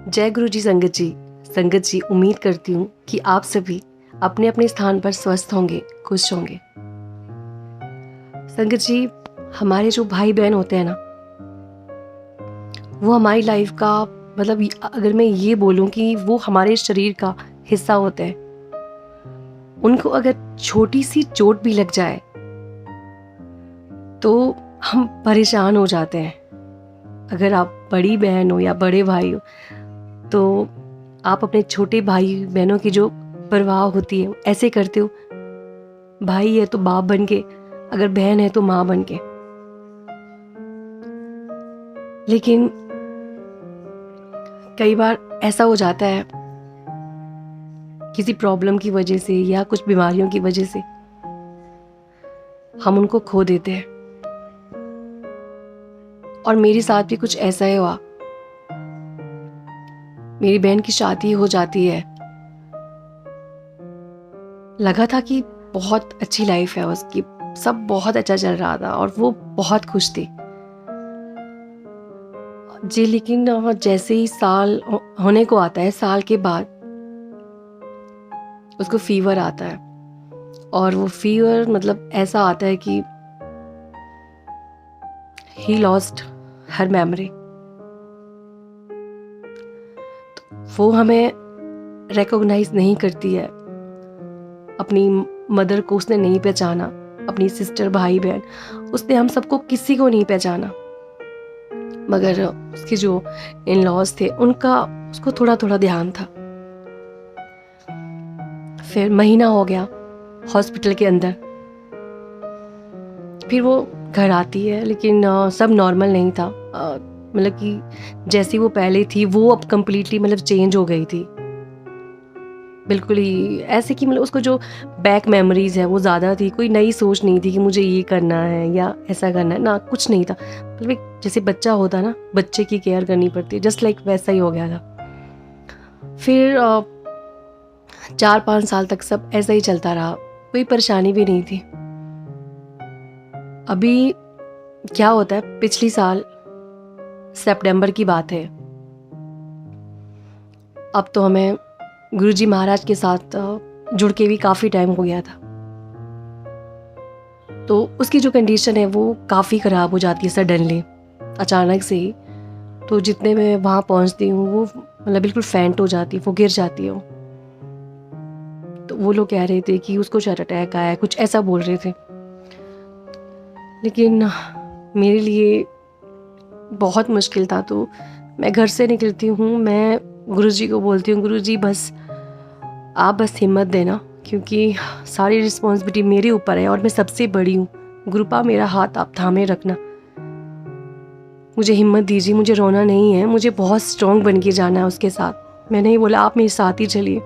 जय गुरु जी संगत जी उम्मीद करती हूँ कि आप सभी अपने अपने स्थान पर स्वस्थ होंगे, खुश होंगे। संगत जी, हमारे जो भाई बहन होते हैं ना, वो हमारी लाइफ का मतलब अगर मैं ये बोलूँ कि वो हमारे शरीर का हिस्सा होते हैं। उनको अगर छोटी सी चोट भी लग जाए तो हम परेशान हो जाते हैं। अगर आप बड़ी बहन हो या बड़े भाई हो तो आप अपने छोटे भाई बहनों की जो परवाह होती है ऐसे करते हो। भाई है तो बाप बन के, अगर बहन है तो माँ बन के। लेकिन कई बार ऐसा हो जाता है किसी प्रॉब्लम की वजह से या कुछ बीमारियों की वजह से हम उनको खो देते हैं। और मेरे साथ भी कुछ ऐसा ही हुआ। मेरी बहन की शादी हो जाती है। लगा था कि बहुत अच्छी लाइफ है उसकी, सब बहुत अच्छा चल रहा था और वो बहुत खुश थी जी। लेकिन जैसे ही साल होने को आता है, साल के बाद उसको फीवर आता है। और वो फीवर मतलब ऐसा आता है कि ही लॉस्ट हर मेमोरी। वो हमें रिकॉग्नाइज नहीं करती है। अपनी मदर को उसने नहीं पहचाना, अपनी सिस्टर भाई बहन, उसने हम सबको किसी को नहीं पहचाना। मगर उसके जो इन लॉज थे उनका उसको थोड़ा थोड़ा ध्यान था। फिर महीना हो गया हॉस्पिटल के अंदर, फिर वो घर आती है। लेकिन सब नॉर्मल नहीं था। मतलब कि जैसी वो पहले थी वो अब कम्प्लीटली मतलब चेंज हो गई थी। बिल्कुल ही ऐसे कि मतलब उसको जो बैक मेमोरीज है वो ज़्यादा थी। कोई नई सोच नहीं थी कि मुझे ये करना है या ऐसा करना है ना, कुछ नहीं था। मतलब एक जैसे बच्चा होता ना, बच्चे की केयर करनी पड़ती है, जस्ट लाइक वैसा ही हो गया था। फिर 4-5 साल तक सब ऐसा ही चलता रहा, कोई परेशानी भी नहीं थी। अभी क्या होता है, पिछली साल सितंबर की बात है। अब तो हमें गुरुजी महाराज के साथ जुड़ के भी काफ़ी टाइम हो गया था। तो उसकी जो कंडीशन है वो काफ़ी ख़राब हो जाती है सडनली, अचानक से ही। तो जितने में वहाँ पहुँचती हूँ वो मतलब बिल्कुल फेंट हो जाती है, वो गिर जाती है। तो वो लोग कह रहे थे कि उसको शायद अटैक आया है, कुछ ऐसा बोल रहे थे। लेकिन मेरे लिए बहुत मुश्किल था। तो मैं घर से निकलती हूँ, मैं गुरुजी को बोलती हूँ, गुरुजी बस आप बस हिम्मत देना, क्योंकि सारी रिस्पॉन्सिबिलिटी मेरे ऊपर है और मैं सबसे बड़ी हूँ। गुरुपा मेरा हाथ आप थामे रखना, मुझे हिम्मत दीजिए, मुझे रोना नहीं है, मुझे बहुत स्ट्रॉन्ग बन के जाना है उसके साथ। मैंने ही बोला आप मेरे साथ ही चलिए।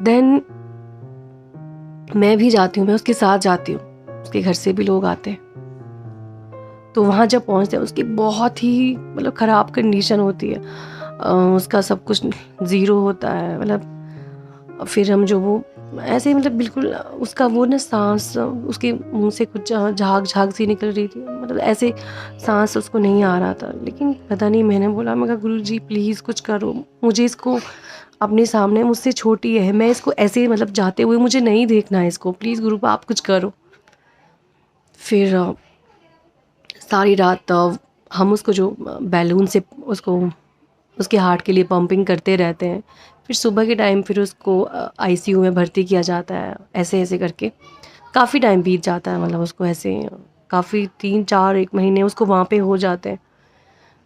देन मैं भी जाती हूँ, मैं उसके साथ जाती हूँ, उसके घर से भी लोग आते हैं। तो वहाँ जब पहुँचते हैं उसकी बहुत ही मतलब ख़राब कंडीशन होती है। उसका सब कुछ ज़ीरो होता है। मतलब फिर हम जो वो ऐसे ही मतलब बिल्कुल उसका वो ना सांस उसके मुंह से कुछ झाग झाग सी निकल रही थी। मतलब ऐसे सांस उसको नहीं आ रहा था। लेकिन पता नहीं, मैंने बोला, मैं कहा गुरुजी प्लीज़ कुछ करो, मुझे इसको अपने सामने, मुझसे छोटी है, मैं इसको ऐसे मतलब जाते हुए मुझे नहीं देखना है इसको, प्लीज़ गुरुपा आप कुछ करो। फिर सारी रात हम उसको जो बैलून से उसको उसके हार्ट के लिए पंपिंग करते रहते हैं। फिर सुबह के टाइम फिर उसको आईसीयू में भर्ती किया जाता है। ऐसे ऐसे करके काफ़ी टाइम बीत जाता है। मतलब उसको ऐसे काफ़ी 3-4 महीने उसको वहाँ पे हो जाते हैं।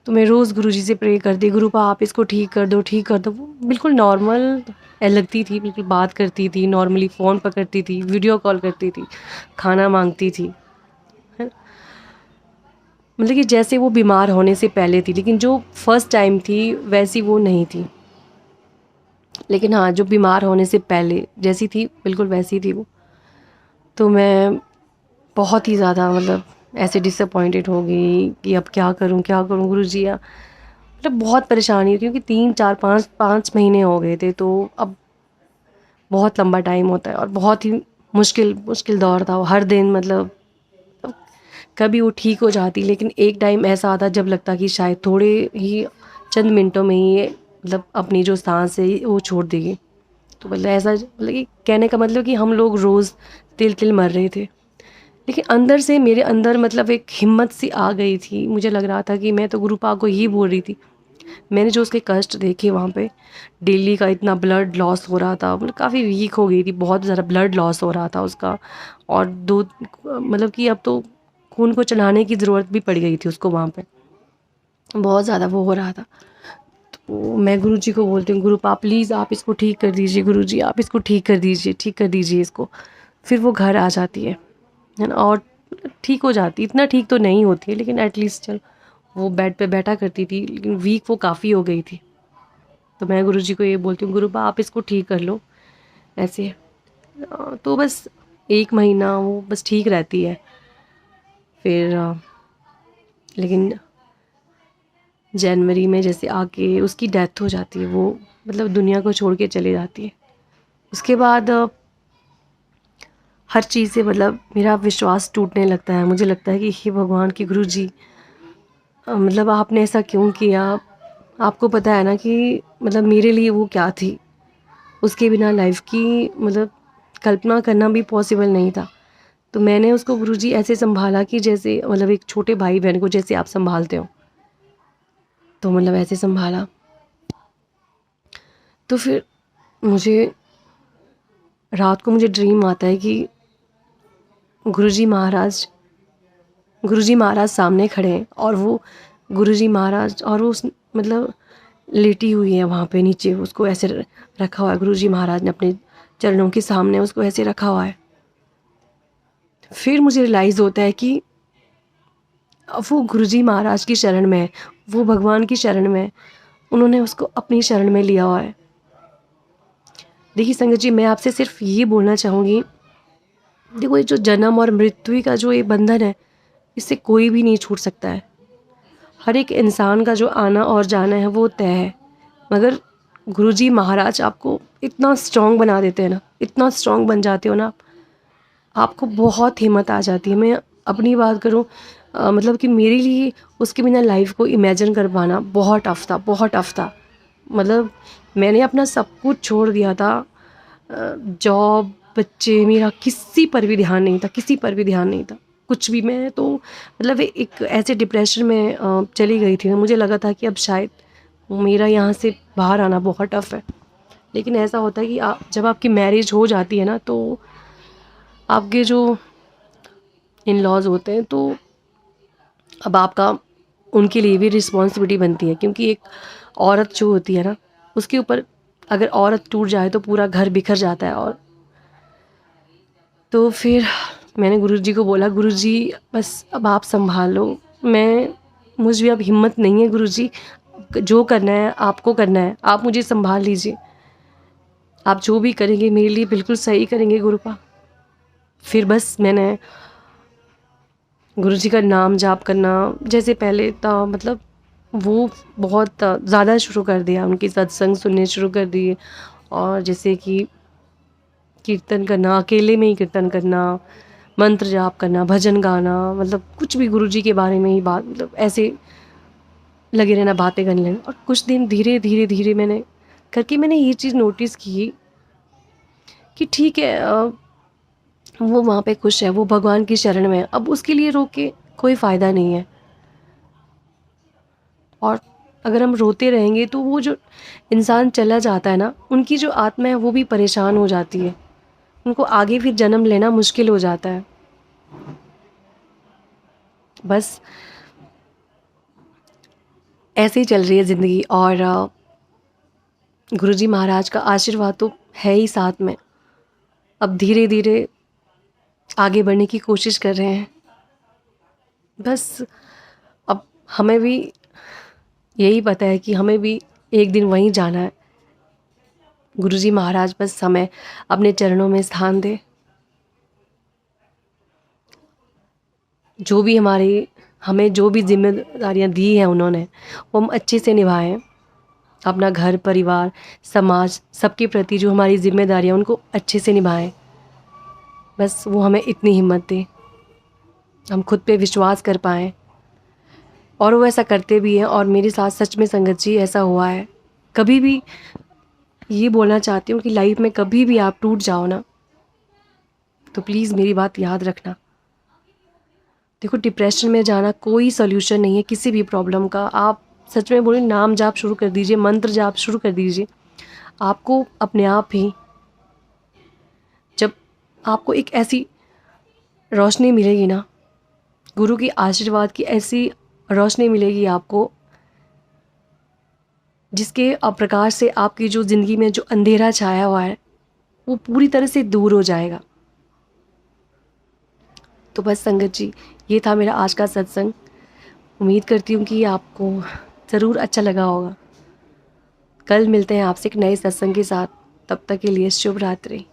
तो मैं रोज़ गुरुजी से प्रे करती, गुरुपा आप इसको ठीक कर दो, ठीक कर दो। वो बिल्कुल नॉर्मल लगती थी, बिल्कुल बात करती थी, नॉर्मली फ़ोन पकड़ती थी, वीडियो कॉल करती थी, खाना मांगती थी, है। मतलब कि जैसे वो बीमार होने से पहले थी, लेकिन जो फर्स्ट टाइम थी वैसी वो नहीं थी। लेकिन हाँ, जो बीमार होने से पहले जैसी थी बिल्कुल वैसी थी वो। तो मैं बहुत ही ज़्यादा मतलब ऐसे डिसअपॉइंटेड हो गई कि अब क्या करूँ गुरुजी। मतलब बहुत परेशानी हुई, क्योंकि 3-4-5 महीने हो गए थे। तो अब बहुत लंबा टाइम होता है और बहुत ही मुश्किल दौर था वो। हर दिन मतलब कभी वो ठीक हो जाती, लेकिन एक टाइम ऐसा आता जब लगता कि शायद थोड़े ही चंद मिनटों में ही ये मतलब अपनी जो सांस है वो छोड़ देगी। तो मतलब ऐसा मतलब कि कहने का मतलब कि हम लोग रोज़ तिल तिल मर रहे थे, लेकिन अंदर से मेरे अंदर मतलब एक हिम्मत सी आ गई थी। मुझे लग रहा था कि मैं तो गुरुपा को ही बोल रही थी। मैंने जो उसके कष्ट देखे वहाँ पे, डेली का इतना ब्लड लॉस हो रहा था, मतलब काफ़ी वीक हो गई थी, बहुत ज़्यादा ब्लड लॉस हो रहा था उसका। और दो मतलब कि अब तो खून को चढ़ाने की ज़रूरत भी पड़ गई थी उसको वहाँ पे, बहुत ज़्यादा वो हो रहा था। तो मैं गुरुजी को बोलती हूँ, गुरुपा प्लीज़ आप इसको ठीक कर दीजिए, गुरुजी आप इसको ठीक कर दीजिए, ठीक कर दीजिए इसको। फिर वो घर आ जाती है ना, और ठीक हो जाती। इतना ठीक तो नहीं होती है, लेकिन एटलीस्ट चल वो बेड पे बैठा करती थी, लेकिन वीक वो काफ़ी हो गई थी। तो मैं गुरुजी को ये बोलती हूँ, गुरुपा आप इसको ठीक कर लो ऐसे। तो बस 1 महीना वो बस ठीक रहती है। फिर लेकिन जनवरी में जैसे आके उसकी डेथ हो जाती है, वो मतलब दुनिया को छोड़ के चली जाती है। उसके बाद हर चीज़ से मतलब मेरा विश्वास टूटने लगता है। मुझे लगता है कि हे भगवान, कि गुरुजी मतलब आपने ऐसा क्यों किया? आपको पता है ना कि मतलब मेरे लिए वो क्या थी? उसके बिना लाइफ की मतलब कल्पना करना भी पॉसिबल नहीं था। तो मैंने उसको गुरुजी ऐसे सँभाला कि जैसे मतलब एक छोटे भाई-बहन को जैसे आप सँभालते हो, तो मतलब ऐसे सँभाला। तो फिर मुझे रात को मुझे ड्रीम आता है कि गुरुजी महाराज गुरुजी महाराज सामने खड़े हैं, और वो गुरुजी महाराज और वो उस मतलब लेटी हुई है वहाँ पे नीचे, उसको ऐसे रखा हुआ है। गुरुजी महाराज ने अपने चरणों के सामने उसको ऐसे रखा हुआ है। फिर मुझे रियलाइज़ होता है कि अब वो गुरुजी महाराज की शरण में है, वो भगवान की शरण में है, उन्होंने उसको अपनी शरण में लिया हुआ है। देखिए संगत जी, मैं आपसे सिर्फ ये बोलना चाहूँगी, देखो ये जो जन्म और मृत्यु का जो ये बंधन है, इससे कोई भी नहीं छूट सकता है। हर एक इंसान का जो आना और जाना है वो तय है, मगर गुरुजी महाराज आपको इतना स्ट्रॉन्ग बना देते हैं ना, इतना स्ट्रॉन्ग बन जाते हो ना, आपको बहुत हिम्मत आ जाती है। मैं अपनी बात करूं, मतलब कि मेरे लिए उसके बिना लाइफ को इमेजिन कर पाना बहुत टफ था, बहुत टफ था। मतलब मैंने अपना सब कुछ छोड़ दिया था, जॉब, बच्चे, मेरा किसी पर भी ध्यान नहीं था, किसी पर भी ध्यान नहीं था, कुछ भी। मैं तो मतलब एक ऐसे डिप्रेशन में चली गई थी। मुझे लगा था कि अब शायद मेरा यहाँ से बाहर आना बहुत टफ है। लेकिन ऐसा होता है कि जब आपकी मैरिज हो जाती है ना, तो आपके जो इन लॉज होते हैं, तो अब आपका उनके लिए भी रिस्पॉन्सिबिलिटी बनती है, क्योंकि एक औरत जो होती है ना, उसके ऊपर अगर औरत टूट जाए तो पूरा घर बिखर जाता है। और तो फिर मैंने गुरुजी को बोला, गुरुजी बस अब आप संभाल लो, मुझ में अब हिम्मत नहीं है गुरुजी, जो करना है आपको करना है, आप मुझे संभाल लीजिए, आप जो भी करेंगे मेरे लिए बिल्कुल सही करेंगे गुरुपा। फिर बस मैंने गुरुजी का नाम जाप करना जैसे पहले था, मतलब वो बहुत ज़्यादा शुरू कर दिया, उनकी सत्संग सुनने शुरू कर दिए। और जैसे कि कीर्तन करना, अकेले में ही कीर्तन करना, मंत्र जाप करना, भजन गाना, मतलब कुछ भी गुरुजी के बारे में ही बात, मतलब ऐसे लगे रहना, बातें करने लगे। और कुछ दिन धीरे धीरे धीरे मैंने ये चीज़ नोटिस की कि ठीक है, वो वहाँ पे खुश है, वो भगवान की शरण में है, अब उसके लिए रो के कोई फ़ायदा नहीं है। और अगर हम रोते रहेंगे तो वो जो इंसान चला जाता है ना, उनकी जो आत्मा है वो भी परेशान हो जाती है, उनको आगे फिर जन्म लेना मुश्किल हो जाता है। बस ऐसे ही चल रही है ज़िंदगी, और गुरुजी महाराज का आशीर्वाद तो है ही साथ में। अब धीरे धीरे आगे बढ़ने की कोशिश कर रहे हैं। बस अब हमें भी यही पता है कि हमें भी एक दिन वहीं जाना है। गुरुजी महाराज बस हमें अपने चरणों में स्थान दे, जो भी हमें जो भी जिम्मेदारियां दी हैं उन्होंने, वो हम अच्छे से निभाएं। अपना घर परिवार समाज सबके प्रति जो हमारी जिम्मेदारियां, उनको अच्छे से निभाएं। बस वो हमें इतनी हिम्मत दे, हम खुद पे विश्वास कर पाएँ और वो ऐसा करते भी हैं, और मेरे साथ सच में संगत जी ऐसा हुआ है। कभी भी ये बोलना चाहती हूँ कि लाइफ में कभी भी आप टूट जाओ ना, तो प्लीज़ मेरी बात याद रखना। देखो, डिप्रेशन में जाना कोई सॉल्यूशन नहीं है किसी भी प्रॉब्लम का। आप सच में बोलो, नाम जाप शुरू कर दीजिए, मंत्र जाप शुरू कर दीजिए। आपको अपने आप ही, जब आपको एक ऐसी रोशनी मिलेगी ना, गुरु की आशीर्वाद की ऐसी रोशनी मिलेगी आपको, जिसके प्रकाश से आपकी जो ज़िंदगी में जो अंधेरा छाया हुआ है वो पूरी तरह से दूर हो जाएगा। तो बस संगत जी, ये था मेरा आज का सत्संग। उम्मीद करती हूँ कि आपको ज़रूर अच्छा लगा होगा। कल मिलते हैं आपसे एक नए सत्संग के साथ। तब तक के लिए शुभ रात्रि।